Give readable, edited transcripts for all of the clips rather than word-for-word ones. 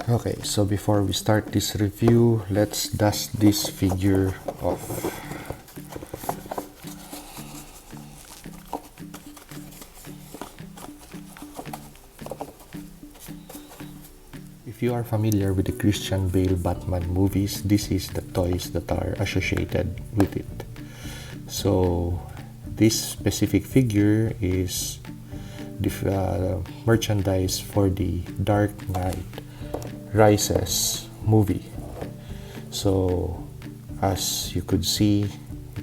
Okay, so before we start this review, let's dust this figure off. If you are familiar with the Christian Bale Batman movies, this is the toys that are associated with it. So this specific figure is the merchandise for the Dark Knight Rises movie. So as you could see,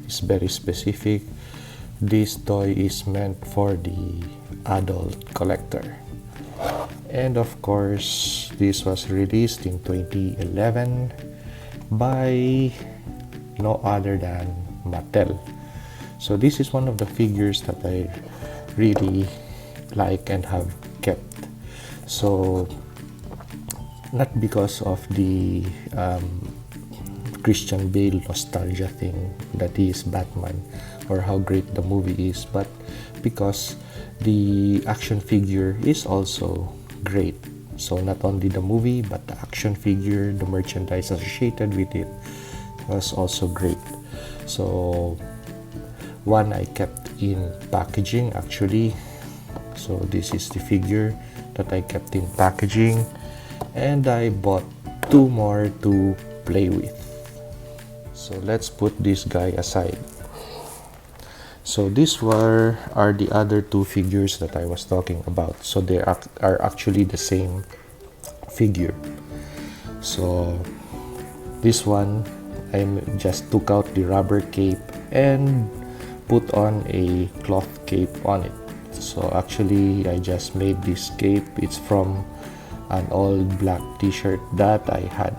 it's very specific. This toy is meant for the adult collector. And of course, this was released in 2011 by no other than Mattel. So this is one of the figures that I really like and have kept. So not because of the Christian Bale nostalgia thing that he is Batman or how great the movie is, but because the action figure is also great. So not only the movie, but the action figure, the merchandise associated with it was also great. So one I kept in packaging actually. So this is the figure that I kept in packaging, and I bought two more to play with. So let's put this guy aside. So these are the other two figures that I was talking about. So they are actually the same figure. So this one, I just took out the rubber cape and put on a cloth cape on it. So actually I just made this cape. It's from an old black t-shirt that I had.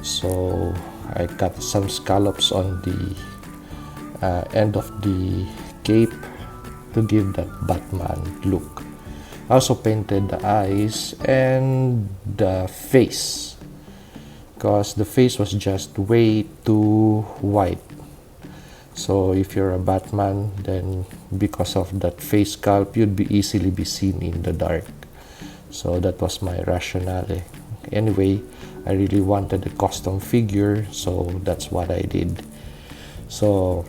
So I cut some scallops on the end of the cape to give that Batman look. I also painted the eyes and the face because the face was just way too white. So if you're a Batman, then because of that face sculpt, you'd be easily be seen in the dark. So that was my rationale. Anyway, I really wanted a custom figure, so that's what I did. So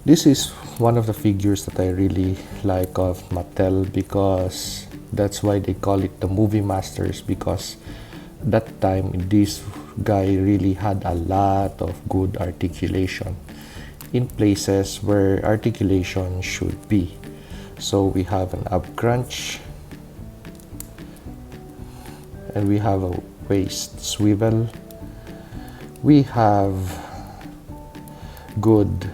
this is one of the figures that I really like of Mattel, because that's why they call it the movie masters, because that time this guy really had a lot of good articulation in places where articulation should be. So we have an ab crunch, and we have a waist swivel. We have good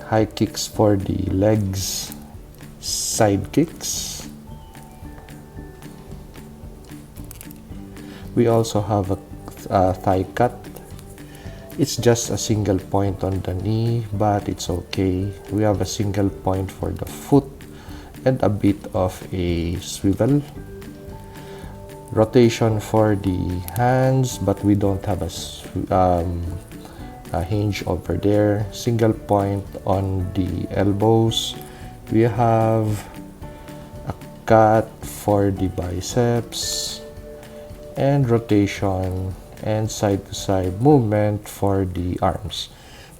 high kicks for the legs, side kicks. We also have a thigh cut. It's just a single point on the knee, but it's okay. We have a single point for the foot and a bit of a swivel. Rotation for the hands, but we don't have a hinge over there. Single point on the elbows. We have a cut for the biceps, and rotation and side-to-side movement for the arms.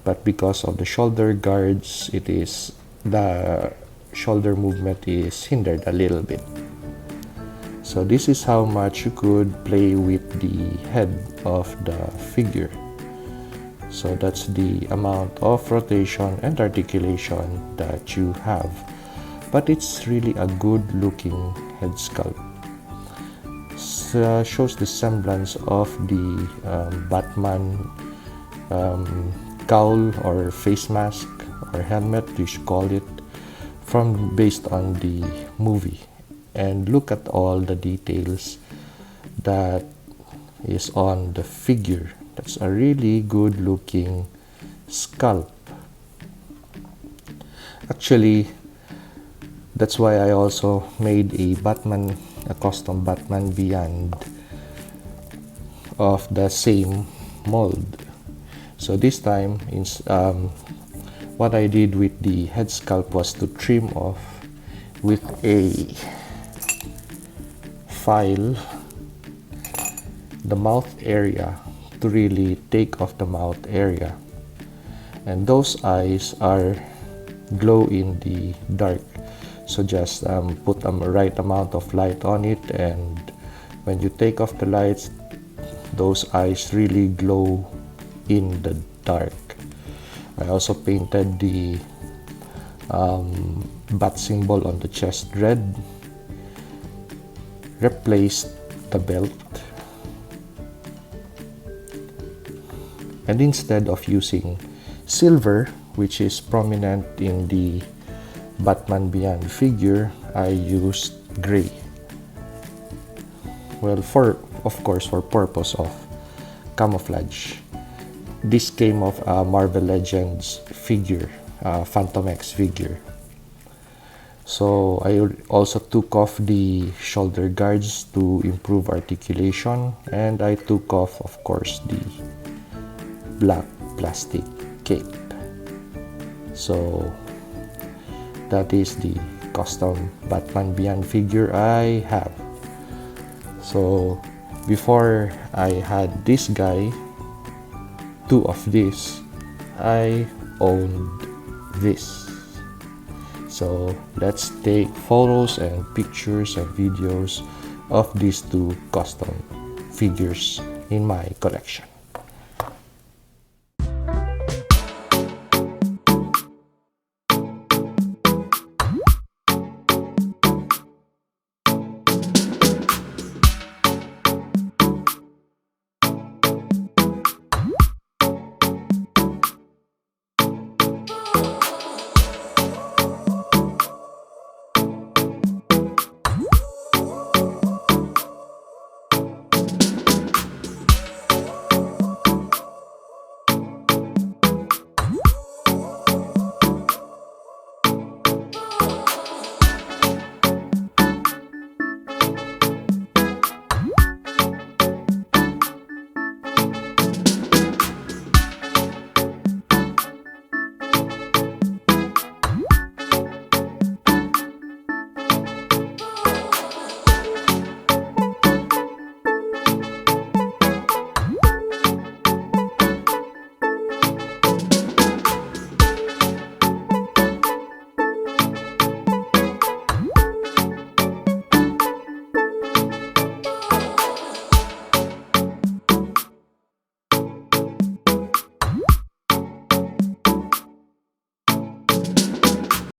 But because of the shoulder guards, the shoulder movement is hindered a little bit. So this is how much you could play with the head of the figure. So that's the amount of rotation and articulation that you have. But it's really a good looking head sculpt. Shows the semblance of the Batman cowl or face mask or helmet, you should call it, based on the movie. And look at all the details that is on the figure. That's a really good looking sculpt. Actually, that's why I also made a custom Batman Beyond of the same mold. So this time, what I did with the head sculpt was to trim off with a file the mouth area to really take off the mouth area. And those eyes are glow in the dark. So just put a right amount of light on it, and when you take off the lights, those eyes really glow in the dark. I also painted the bat symbol on the chest red, replaced the belt, and instead of using silver, which is prominent in the Batman Beyond figure, I used gray. Well, of course, for purpose of camouflage. This came of a Marvel Legends figure, Phantom X figure. So I also took off the shoulder guards to improve articulation, and I took off, of course, the black plastic cape. So that is the custom Batman Beyond figure I have. So before I had this guy, 2 of this, I owned this. So let's take photos and pictures and videos of these 2 custom figures in my collection.